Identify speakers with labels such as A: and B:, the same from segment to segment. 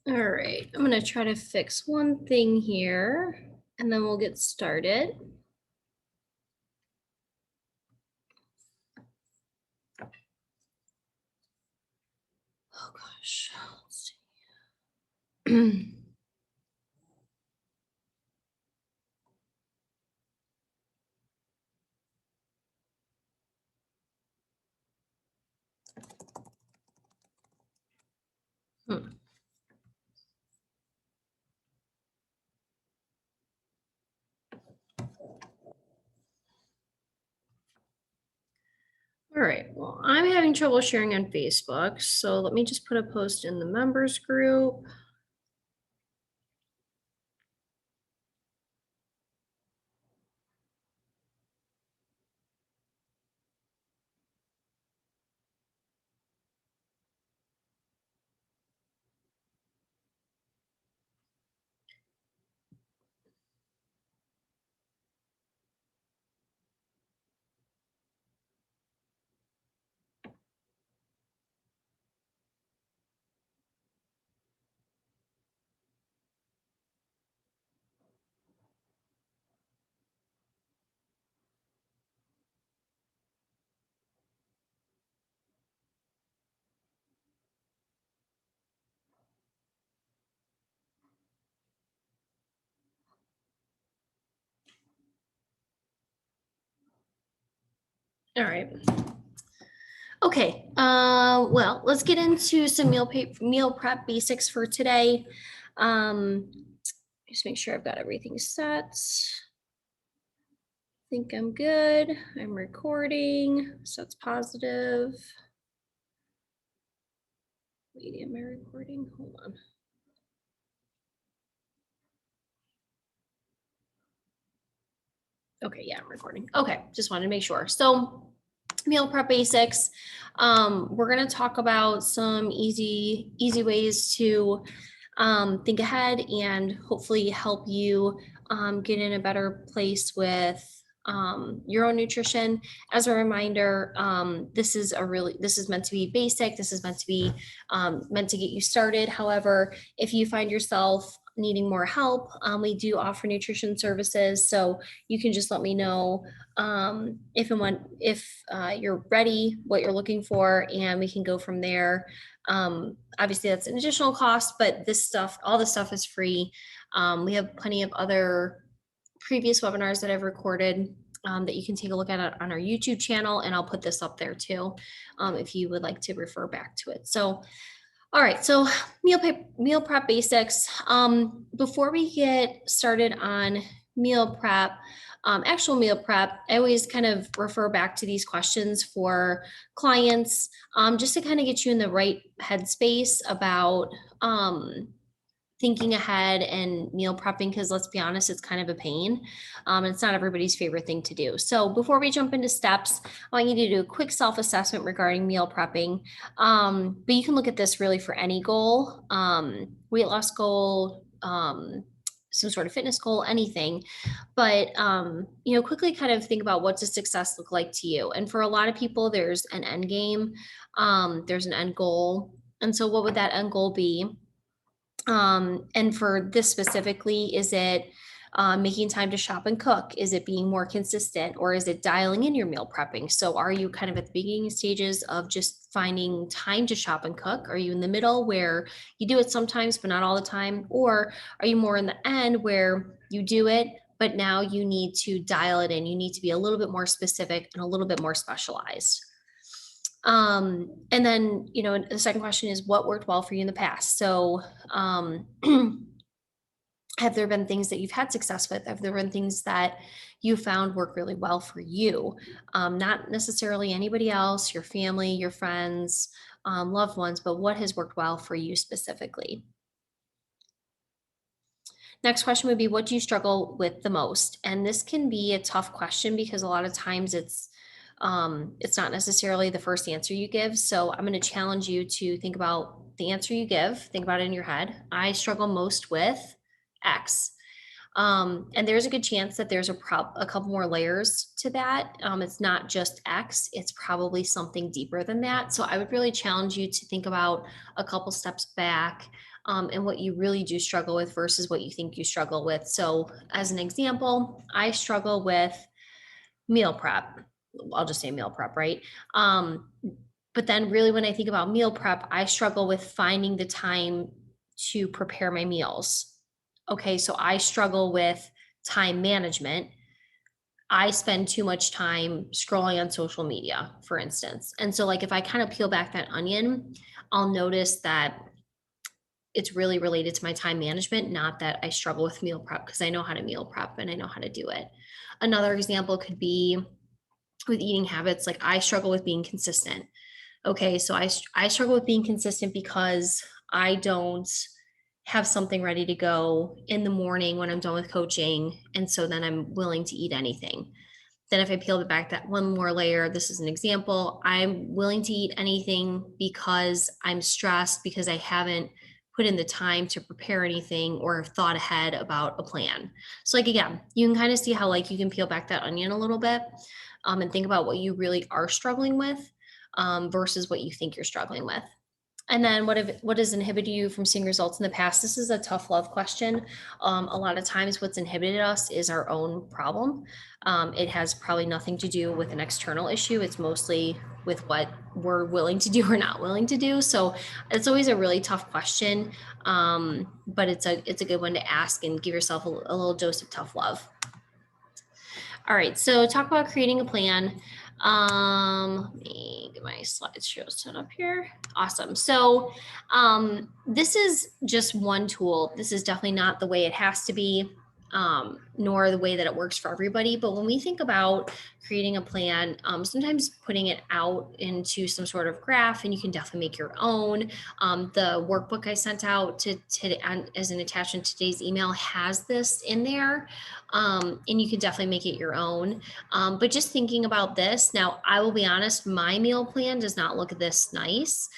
A: All right, I'm gonna try to fix one thing here and then we'll get started. Oh gosh, let's see. Hmm. All right, well, I'm having trouble sharing on Facebook, so let me just put a post in the members group. All right. Okay, well, let's get into some meal prep basics for today. Um, just make sure I've got everything set. Think I'm good. I'm recording, so it's positive. Wait, am I recording? Hold on. Okay, yeah, I'm recording. Okay, just wanted to make sure. So, meal prep basics. We're gonna talk about some easy ways to think ahead and hopefully help you get in a better place with your own nutrition. As a reminder, this is meant to be basic. This is meant to be meant to get you started. However, if you find yourself needing more help, we do offer nutrition services. So you can just let me know if you're ready, what you're looking for, and we can go from there. Obviously, that's an additional cost, but all this stuff is free. We have plenty of other previous webinars that I've recorded that you can take a look at on our YouTube channel, and I'll put this up there too if you would like to refer back to it. So, all right, so meal prep basics. Before we get started on meal prep, actual meal prep, I always kind of refer back to these questions for clients, just to kind of get you in the right headspace about thinking ahead and meal prepping, because let's be honest, it's kind of a pain. It's not everybody's favorite thing to do. So before we jump into steps, I want you to do a quick self-assessment regarding meal prepping. But you can look at this really for any goal, weight loss goal, some sort of fitness goal, anything. But quickly kind of think about what does success look like to you. And for a lot of people, there's an end game, there's an end goal. And so what would that end goal be? And for this specifically, is it making time to shop and cook? Is it being more consistent, or is it dialing in your meal prepping? So are you kind of at the beginning stages of just finding time to shop and cook? Are you in the middle where you do it sometimes, but not all the time? Or are you more in the end where you do it, but now you need to dial it in? You need to be a little bit more specific and a little bit more specialized. And then, the second question is what worked well for you in the past? So, have there been things that you've had success with? Have there been things that you found work really well for you? Not necessarily anybody else, your family, your friends, loved ones, but what has worked well for you specifically? Next question would be, what do you struggle with the most? And this can be a tough question because a lot of times it's not necessarily the first answer you give. So I'm going to challenge you to think about the answer you give. Think about it in your head. I struggle most with X. And there's a good chance that there's a couple more layers to that. It's not just X, it's probably something deeper than that. So I would really challenge you to think about a couple steps back, and what you really do struggle with versus what you think you struggle with. So as an example, I struggle with meal prep. I'll just say meal prep, right? Um, but then really when I think about meal prep, I struggle with finding the time to prepare my meals. Okay, so I struggle with time management. I spend too much time scrolling on social media, for instance. And so, like, if I kind of peel back that onion, I'll notice that it's really related to my time management, not that I struggle with meal prep because I know how to meal prep and I know how to do it. Another example could be with eating habits. Like, I struggle with being consistent. Okay, so I struggle with being consistent because I don't have something ready to go in the morning when I'm done with coaching, and so then I'm willing to eat anything. Then if I peel it back that one more layer, this is an example. I'm willing to eat anything because I'm stressed because I haven't put in the time to prepare anything or have thought ahead about a plan. So like again, you can kind of see how like you can peel back that onion a little bit and think about what you really are struggling with versus what you think you're struggling with. And then what has inhibited you from seeing results in the past? This is a tough love question. A lot of times what's inhibited us is our own problem. It has probably nothing to do with an external issue. It's mostly with what we're willing to do or not willing to do. So it's always a really tough question. But it's a good one to ask and give yourself a little dose of tough love. All right, so talk about creating a plan. Let me get my slideshow set up here. Awesome. So this is just one tool. This is definitely not the way it has to be, nor the way that it works for everybody. But when we think about creating a plan, sometimes putting it out into some sort of graph, and you can definitely make your own. The workbook I sent out as an attachment to today's email has this in there. And you can definitely make it your own. But just thinking about this, now I will be honest, my meal plan does not look this nice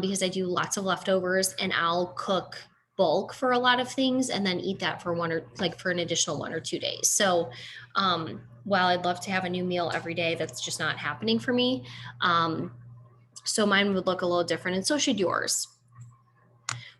A: because I do lots of leftovers and I'll cook bulk for a lot of things and then eat that for for an additional 1 or 2 days. So while I'd love to have a new meal every day, that's just not happening for me. So mine would look a little different and so should yours.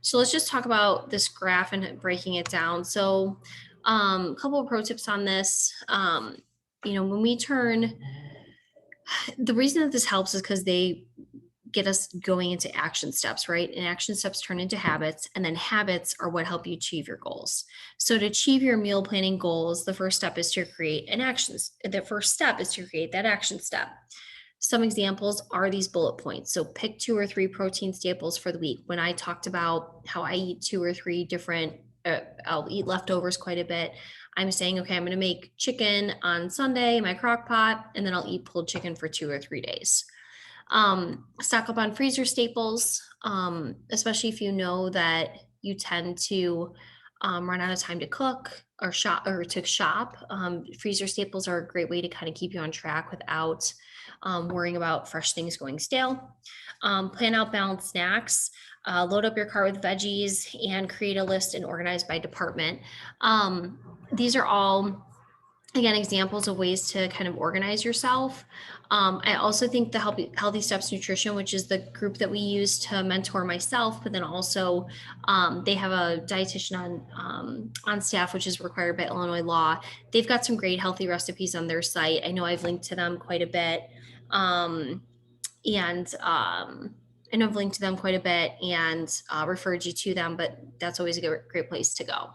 A: So let's just talk about this graph and breaking it down. So a couple of pro tips on this. When we turn, the reason that this helps is because they get us going into action steps, right? And action steps turn into habits, and then habits are what help you achieve your goals. So to achieve your meal planning goals, the first step is to create an action. The first step is to create that action step. Some examples are these bullet points. So pick 2 or 3 protein staples for the week. When I talked about how I eat 2 or 3 different, I'll eat leftovers quite a bit. I'm saying, okay, I'm going to make chicken on Sunday in my crock pot, and then I'll eat pulled chicken for 2 or 3 days. Stock up on freezer staples, especially if you know that you tend to run out of time to cook or shop. Freezer staples are a great way to kind of keep you on track without worrying about fresh things going stale. Plan out balanced snacks. Load up your cart with veggies and create a list and organize by department. These are all, again, examples of ways to kind of organize yourself. I also think the Healthy Steps Nutrition, which is the group that we use to mentor myself, but then also they have a dietitian on staff, which is required by Illinois law. They've got some great healthy recipes on their site. I know I've linked to them quite a bit. I know I've linked to them quite a bit and referred you to them, but that's always a great place to go.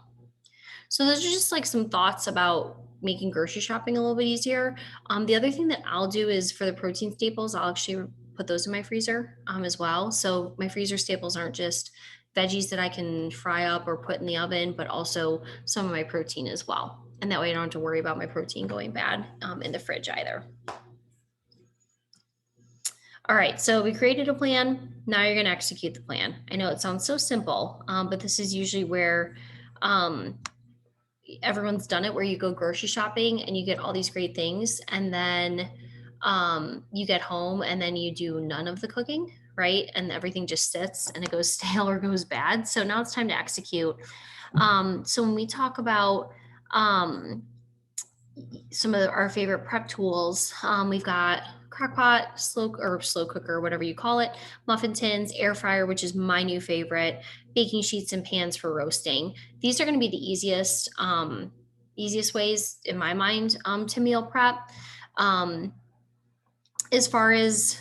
A: So those are just like some thoughts about making grocery shopping a little bit easier. The other thing that I'll do is for the protein staples, I'll actually put those in my freezer as well. So my freezer staples aren't just veggies that I can fry up or put in the oven, but also some of my protein as well. And that way I don't have to worry about my protein going bad in the fridge either. All right, so we created a plan. Now you're going to execute the plan. I know it sounds so simple, but this is usually where everyone's done it, where you go grocery shopping and you get all these great things, and then you get home and then you do none of the cooking, right? And everything just sits and it goes stale or goes bad. So now it's time to execute. So when we talk about some of our favorite prep tools, we've got crock pot, slow cooker, whatever you call it, muffin tins, air fryer, which is my new favorite, baking sheets and pans for roasting. These are going to be the easiest ways in my mind to meal prep. As far as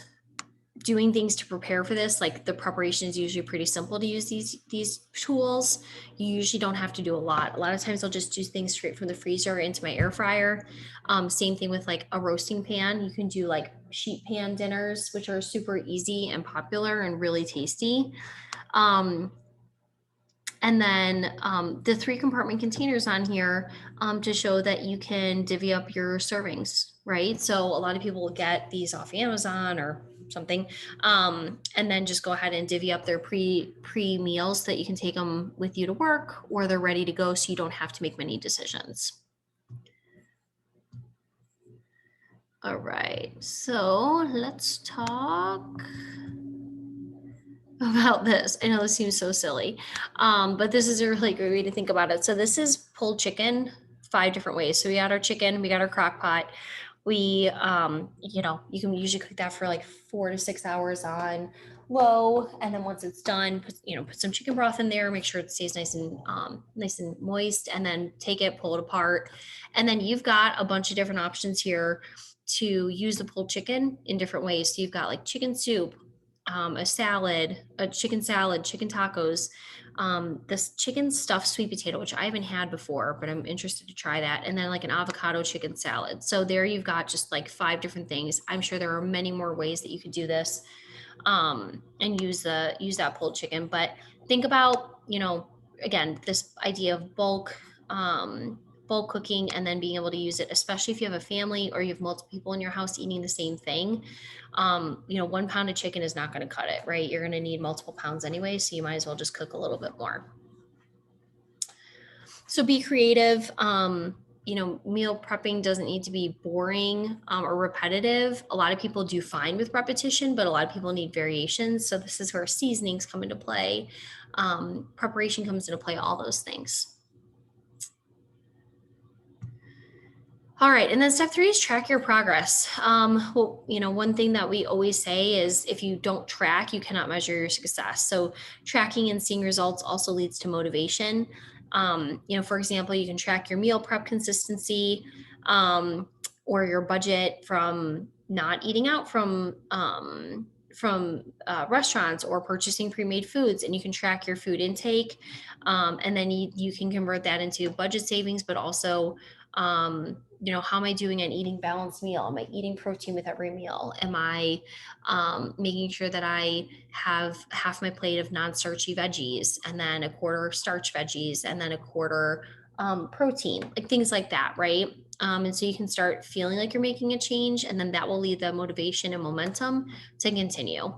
A: doing things to prepare for this, like the preparation is usually pretty simple to use these tools. You usually don't have to do a lot. A lot of times I'll just do things straight from the freezer into my air fryer. Same thing with like a roasting pan. You can do like sheet pan dinners, which are super easy and popular and really tasty. And then the 3 compartment containers on here to show that you can divvy up your servings, right? So a lot of people will get these off Amazon or something, and then just go ahead and divvy up their pre meals so that you can take them with you to work, or they're ready to go so you don't have to make many decisions. All right, so let's talk about this. I know this seems so silly, but this is a really great way to think about it. So this is pulled chicken 5 different ways. So we got our chicken, we got our crock pot. We, you can usually cook that for like 4 to 6 hours on low, and then once it's done, put some chicken broth in there, make sure it stays nice and moist, and then take it, pull it apart, and then you've got a bunch of different options here to use the pulled chicken in different ways. So you've got like chicken soup, a salad, a chicken salad, chicken tacos, this chicken stuffed sweet potato, which I haven't had before, but I'm interested to try that. And then like an avocado chicken salad. So there you've got just like 5 different things. I'm sure there are many more ways that you could do this and use that pulled chicken. But think about, again, this idea of bulk cooking and then being able to use it, especially if you have a family or you have multiple people in your house eating the same thing. 1 pound of chicken is not going to cut it, right? You're going to need multiple pounds anyway, so you might as well just cook a little bit more. So be creative. Meal prepping doesn't need to be boring or repetitive. A lot of people do fine with repetition, but a lot of people need variations. So this is where seasonings come into play. Preparation comes into play, all those things. All right, and then step 3 is track your progress. One thing that we always say is if you don't track, you cannot measure your success. So tracking and seeing results also leads to motivation. For example, you can track your meal prep consistency or your budget from not eating out from restaurants or purchasing pre-made foods, and you can track your food intake, and then you can convert that into budget savings, but also how am I doing on eating balanced meal? Am I eating protein with every meal? Am I making sure that I have half my plate of non-starchy veggies and then a quarter starch veggies and then a quarter protein, like things like that, right? And so you can start feeling like you're making a change, and then that will lead the motivation and momentum to continue.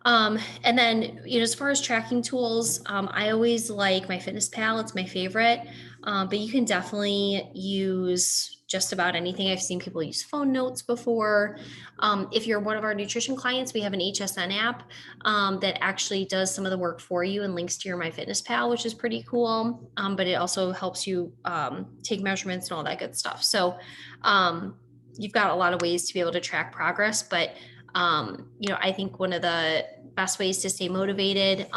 A: And then, as far as tracking tools, I always like MyFitnessPal. It's my favorite, but you can definitely use just about anything. I've seen people use phone notes before. If you're one of our nutrition clients, we have an HSN app that actually does some of the work for you and links to your MyFitnessPal, which is pretty cool. But it also helps you take measurements and all that good stuff. So you've got a lot of ways to be able to track progress, but I think one of the best ways to stay motivated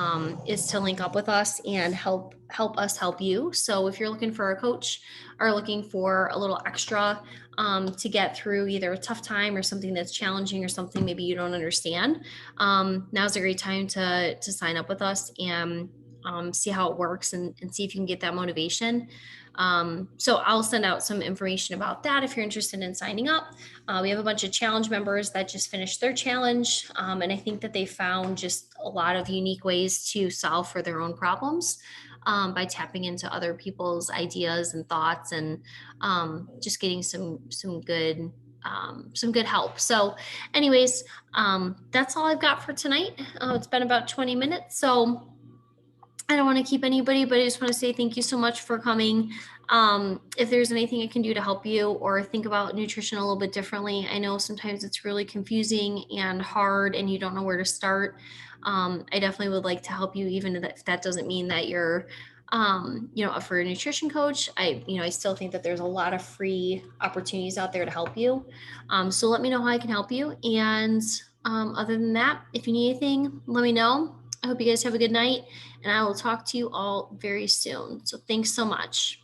A: is to link up with us and help us help you. So if you're looking for a coach or looking for a little extra to get through either a tough time or something that's challenging or something maybe you don't understand, now's a great time to sign up with us and see how it works and see if you can get that motivation. So I'll send out some information about that if you're interested in signing up. We have a bunch of challenge members that just finished their challenge. And I think that they found just a lot of unique ways to solve for their own problems by tapping into other people's ideas and thoughts and just getting some good help. So anyways, that's all I've got for tonight. It's been about 20 minutes. So I don't want to keep anybody, but I just want to say thank you so much for coming. If there's anything I can do to help you or think about nutrition a little bit differently, I know sometimes it's really confusing and hard and you don't know where to start. I definitely would like to help you, even if that doesn't mean that you're for a nutrition coach, I still think that there's a lot of free opportunities out there to help you. So let me know how I can help you. And other than that, if you need anything, let me know. I hope you guys have a good night, and I will talk to you all very soon. So thanks so much.